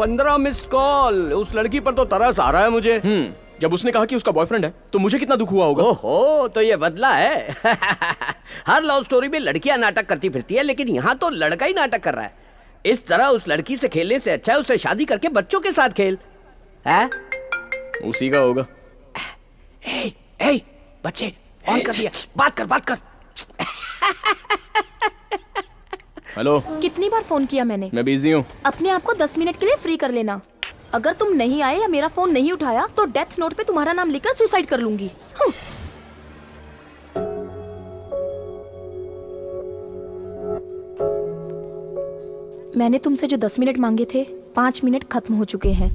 15 miss call. उस लड़की पर तो तरस आ रहा है मुझे। जब उसने कहा कि उसका बॉयफ्रेंड है तो मुझे कितना दुख हुआ होगा। ओहो, तो ये बदला है। हर लव स्टोरी में लड़कियां नाटक करती फिरती है, लेकिन यहाँ तो लड़का ही नाटक कर रहा है। इस तरह उस लड़की से खेलने से अच्छा है उससे शादी करके बच्चों के साथ खेल। है? उसी का होगा। ए, बच्चे ऑन कर दिया। बात कर। हेलो। कितनी बार फोन किया मैंने? मैं बिजी हूँ। अपने आप को 10 मिनट के लिए फ्री कर लेना। अगर तुम नहीं आए या मेरा फोन नहीं उठाया तो डेथ नोट पे तुम्हारा नाम लिखकर सुसाइड कर लूंगी। मैंने तुमसे जो 10 मिनट मांगे थे, 5 मिनट खत्म हो चुके हैं।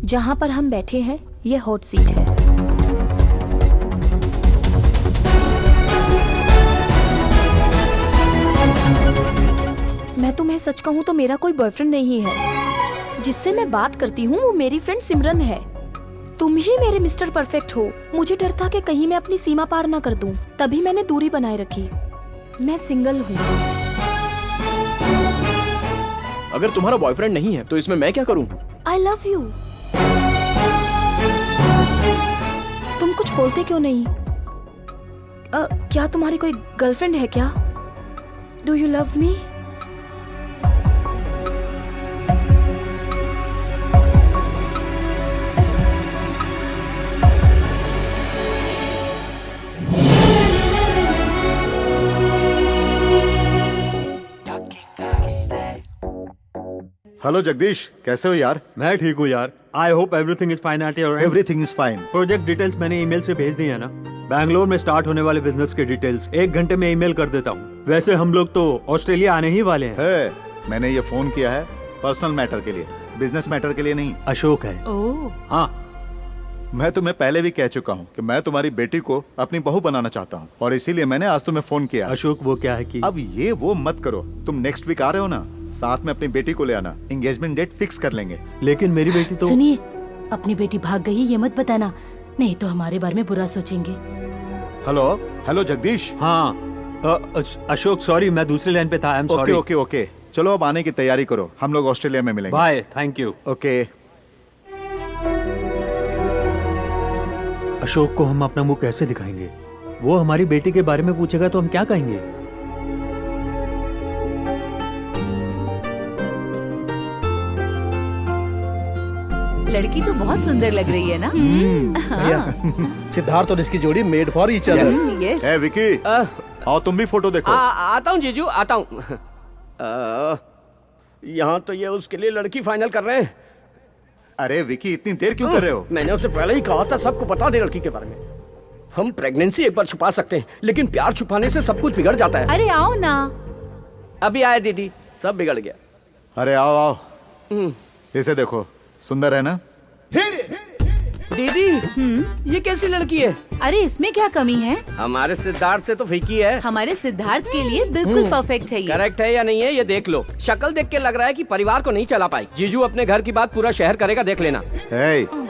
जहां पर हम बैठे हैं ये हॉट सीट है। मैं तुम्हें सच कहूं तो मेरा कोई बॉयफ्रेंड नहीं है। जिससे मैं बात करती हूँ वो मेरी फ्रेंड सिमरन है। तुम ही मेरे मिस्टर परफेक्ट हो। मुझे डर था कि कहीं मैं अपनी सीमा पार ना कर दूं, तभी मैंने दूरी बनाए रखी। मैं सिंगल हूँ। अगर तुम्हारा बॉयफ्रेंड नहीं है तो इसमें मैं क्या करूँ? I love you. तुम कुछ बोलते क्यों नहीं? क्या तुम्हारी कोई गर्लफ्रेंड है क्या? Do you love me? Hello Jagdish, कैसे हो यार? मैं ठीक हूँ यार। I hope everything is fine at your and. Everything is fine. Project details मैंने ईमेल से भेज दी है ना। बैंगलोर में स्टार्ट होने वाले बिजनेस के डिटेल्स 1 घंटे में ईमेल कर देता हूँ। वैसे हम लोग तो ऑस्ट्रेलिया आने ही वाले हैं। मैंने ये फोन किया है पर्सनल मैटर के लिए, बिजनेस मैटर के लिए नहीं। अशोक है। हाँ, मैं तुम्हें पहले भी कह चुका हूँ कि मैं तुम्हारी बेटी को अपनी बहू बनाना चाहता हूँ और इसीलिए मैंने आज तुम्हें फोन किया। अशोक वो क्या है कि अब ये वो मत करो। तुम नेक्स्ट वीक आ रहे हो ना, साथ में अपनी बेटी को ले आना। एंगेजमेंट डेट फिक्स कर लेंगे। लेकिन मेरी बेटी तो। सुनिए, अपनी बेटी भाग गई ये मत बताना, नहीं तो हमारे बारे में बुरा सोचेंगे। हेलो जगदीश। हाँ अशोक, सॉरी मैं दूसरी लाइन पे था। I am sorry. ओके, चलो अब आने की तैयारी करो, हम लोग ऑस्ट्रेलिया में मिलेंगे। Bye, thank you. Okay. Ashok को हम अपना मुंह कैसे दिखाएंगे? वो हमारी बेटी के बारे में पूछेगा तो हम क्या कहेंगे? लड़की तो बहुत सुंदर लग रही है ना। सिद्धार्थ और इसकी जोड़ी made for each other. Yes. Hey Vicky, आओ तुम भी फोटो देखो। आता हूँ जीजू, आता हूँ। यहाँ तो ये उसके लिए लड़की फाइनल कर रहे हैं। अरे विकी, इतनी देर क्यों कर रहे हो? मैंने उसे पहले ही कहा था सबको बता दे लड़की के बारे में। हम प्रेगनेंसी एक बार छुपा सकते हैं, लेकिन प्यार छुपाने से सब कुछ बिगड़ जाता है। अरे आओ ना। अभी आए दीदी, सब बिगड़ गया। अरे आओ। इसे देखो, सुंदर है ना? दीदी, ये कैसी लड़की है? अरे इसमें क्या कमी है? हमारे सिद्धार्थ से तो फीकी है। हमारे सिद्धार्थ के लिए बिल्कुल परफेक्ट है ये। करेक्ट है या नहीं है ये देख लो। शक्ल देख के लग रहा है कि परिवार को नहीं चला पाई। जीजू अपने घर की बात पूरा शहर करेगा, देख लेना।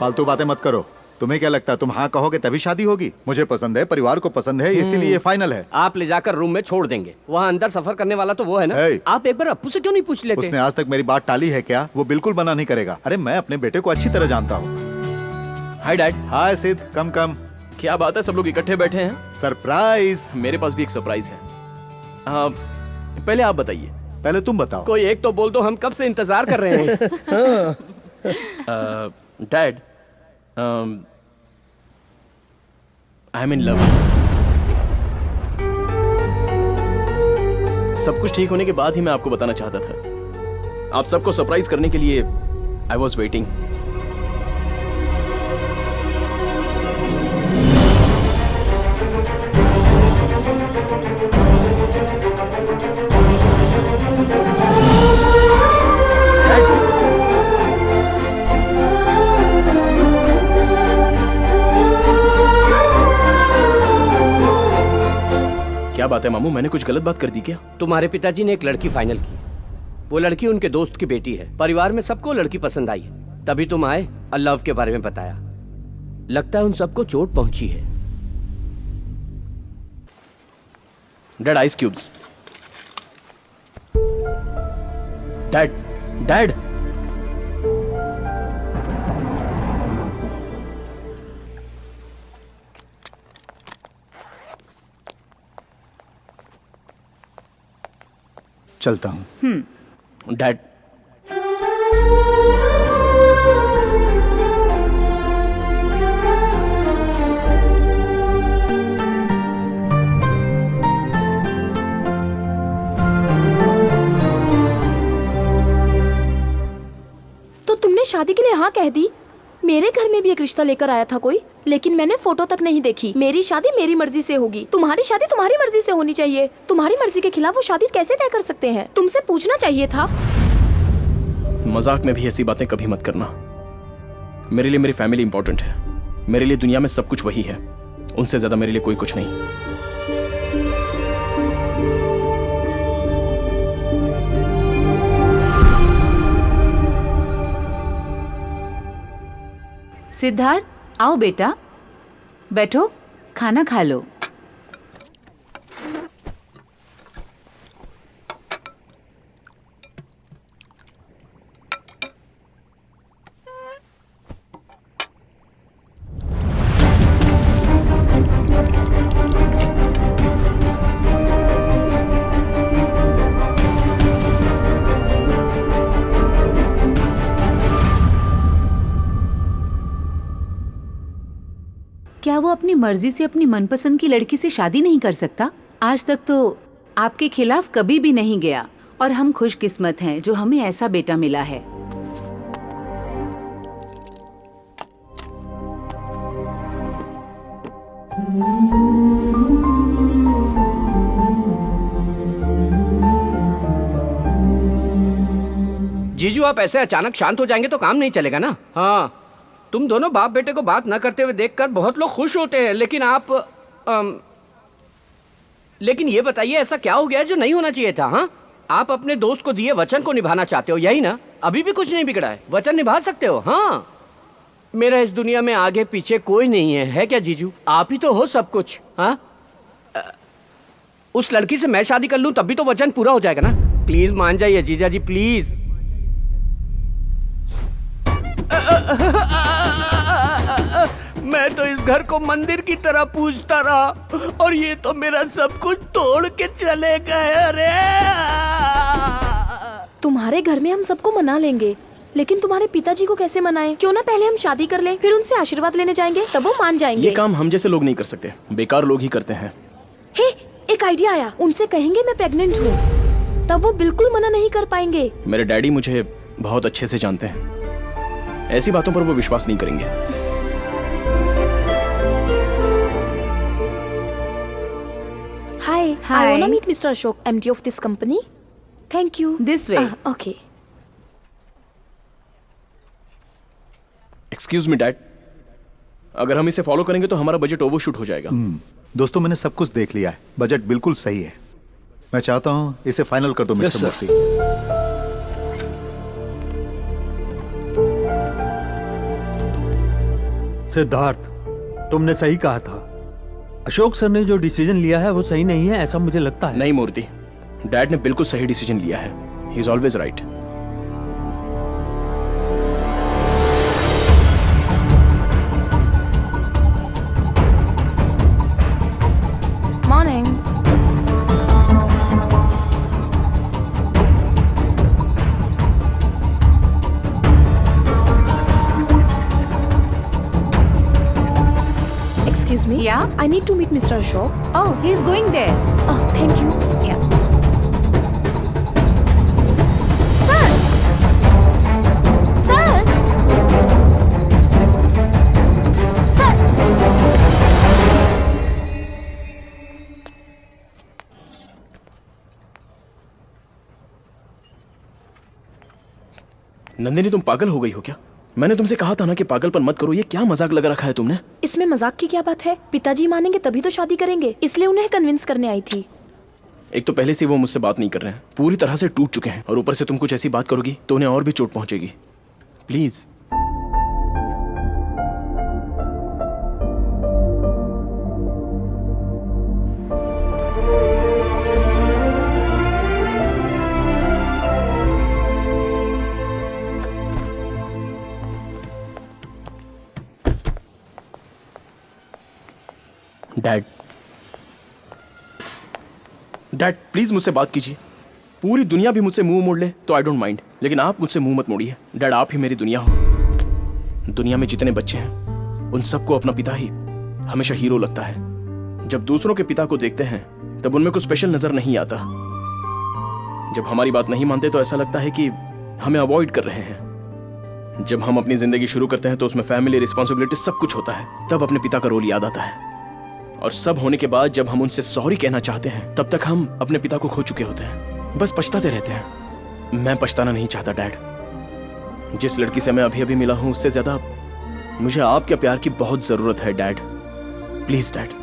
फालतू बातें मत करो। तुम्हें क्या लगता है तुम हाँ कहोगे तभी शादी होगी? मुझे पसंद है, परिवार को पसंद है, इसीलिए ये फाइनल है। आप ले जाकर रूम में छोड़ देंगे। वहाँ अंदर सफर करने वाला तो वो है ना। आप एक बार अप्पू से क्यों नहीं पूछ लेते? उसने आज तक मेरी बात टाली है क्या? वो बिल्कुल मना नहीं करेगा। अरे मैं अपने बेटे को अच्छी तरह जानता हूँ। Hi dad. हाय सिद्ध, कम। क्या बात है, सब लोग इकट्ठे बैठे हैं? सरप्राइज। मेरे पास भी एक सरप्राइज है। पहले आप बताइए। पहले तुम बताओ। कोई एक तो बोल दो, हम कब से इंतजार कर रहे हैं। Dad, I am in love. सब कुछ ठीक होने के बाद ही मैं आपको बताना चाहता था। आप सबको सरप्राइज करने के लिए आई वॉज वेटिंग। क्या बात है मामू, मैंने कुछ गलत बात कर दी क्या? तुम्हारे पिताजी ने एक लड़की फाइनल की। वो लड़की उनके दोस्त की बेटी है। परिवार में सबको लड़की पसंद आई है, तभी तुम आए और लव के बारे में बताया। लगता है उन सबको चोट पहुंची है। Dad, ice cubes. डैड, चलता हूँ। डैड, तो तुमने शादी के लिए हाँ कह दी। मेरे घर में भी एक रिश्ता लेकर आया था कोई, लेकिन मैंने फोटो तक नहीं देखी। मेरी शादी मेरी मर्जी से होगी, तुम्हारी शादी तुम्हारी मर्जी से होनी चाहिए। तुम्हारी मर्जी के खिलाफ वो शादी कैसे तय कर सकते हैं? तुमसे पूछना चाहिए था। मजाक में भी ऐसी बातें कभी मत करना। मेरे लिए मेरी फैमिली इंपॉर्टेंट है। मेरे लिए दुनिया में सब कुछ वही है, उनसे ज्यादा मेरे लिए कोई कुछ नहीं। सिद्धार्थ, आओ बेटा, बैठो, खाना खा लो। क्या वो अपनी मर्जी से अपनी मनपसंद की लड़की से शादी नहीं कर सकता? आज तक तो आपके खिलाफ कभी भी नहीं गया और हम खुशकिस्मत हैं जो हमें ऐसा बेटा मिला है। जीजू, आप ऐसे अचानक शांत हो जाएंगे तो काम नहीं चलेगा ना। हाँ, तुम दोनों बाप बेटे को बात न करते हुए देखकर बहुत लोग खुश होते हैं, लेकिन आप लेकिन ये बताइए ऐसा क्या हो गया है जो नहीं होना चाहिए था? हाँ, आप अपने दोस्त को दिए वचन को निभाना चाहते हो, यही ना? अभी भी कुछ नहीं बिगड़ा है, वचन निभा सकते हो। हाँ, मेरा इस दुनिया में आगे पीछे कोई नहीं है क्या जीजू? आप ही तो हो सब कुछ। हाँ, उस लड़की से मैं शादी कर लूं तब भी तो वचन पूरा हो जाएगा ना। प्लीज मान जाइए जीजा जी, प्लीज। मैं तो इस घर को मंदिर की तरह पूजता रहा और ये तो मेरा सब कुछ तोड़ के चले गए। अरे तुम्हारे घर में हम सबको मना लेंगे, लेकिन तुम्हारे पिताजी को कैसे मनाएं? क्यों ना पहले हम शादी कर लें, फिर उनसे आशीर्वाद लेने जाएंगे, तब वो मान जाएंगे। ये काम हम जैसे लोग नहीं कर सकते, बेकार लोग ही करते हैं। हे, एक आइडिया आया। उनसे कहेंगे मैं प्रेग्नेंट हूँ, तब वो बिल्कुल मना नहीं कर पाएंगे। मेरे डैडी मुझे बहुत अच्छे से जानते हैं, ऐसी बातों पर वो विश्वास नहीं करेंगे। Hi, I Hi. wanna meet Mr. Ashok, MD of this company. Thank you. This way. Okay. Excuse me dad, अगर हम इसे फॉलो करेंगे तो हमारा बजट ओवरशूट हो जाएगा। दोस्तों, मैंने सब कुछ देख लिया है, बजट बिल्कुल सही है। मैं चाहता हूँ इसे फाइनल कर दो मिस्टर मूर्ति। सिद्धार्थ, तुमने सही कहा था। अशोक सर ने जो डिसीजन लिया है वो सही नहीं है, ऐसा मुझे लगता है। नहीं मूर्ति, डैड ने बिल्कुल सही डिसीजन लिया है। He is always right. Morning. Excuse me. Yeah? I need to meet Mr. Ashok. Oh, he is going there. Oh, thank you. Yeah. Sir. Sir. Sir. Nandini, तुम पागल हो गई हो क्या? मैंने तुमसे कहा था ना कि पागलपन मत करो। ये क्या मजाक लगा रखा है तुमने? इसमें मजाक की क्या बात है? पिताजी मानेंगे तभी तो शादी करेंगे, इसलिए उन्हें कन्विंस करने आई थी। एक तो पहले से वो मुझसे बात नहीं कर रहे हैं, पूरी तरह से टूट चुके हैं, और ऊपर से तुम कुछ ऐसी बात करोगी तो उन्हें और भी चोट पहुंचेगी। प्लीज। डैड, डैड प्लीज मुझसे बात कीजिए। पूरी दुनिया भी मुझसे मुंह मोड़ ले तो आई डोंट माइंड, लेकिन आप मुझसे मुंह मत मोड़िए। डैड, आप ही मेरी दुनिया हो। दुनिया में जितने बच्चे हैं उन सबको अपना पिता ही हमेशा हीरो लगता है। जब दूसरों के पिता को देखते हैं तब उनमें कुछ स्पेशल नजर नहीं आता। जब हमारी बात नहीं मानते तो ऐसा लगता है कि हमें अवॉइड कर रहे हैं। जब हम अपनी जिंदगी शुरू करते हैं तो उसमें फैमिली, रिस्पॉन्सिबिलिटी सब कुछ होता है। तब अपने पिता का रोल याद आता है। और सब होने के बाद जब हम उनसे सॉरी कहना चाहते हैं तब तक हम अपने पिता को खो चुके होते हैं। बस पछताते रहते हैं। मैं पछताना नहीं चाहता डैड। जिस लड़की से मैं अभी अभी मिला हूं उससे ज्यादा मुझे आपके प्यार की बहुत जरूरत है डैड। Please dad.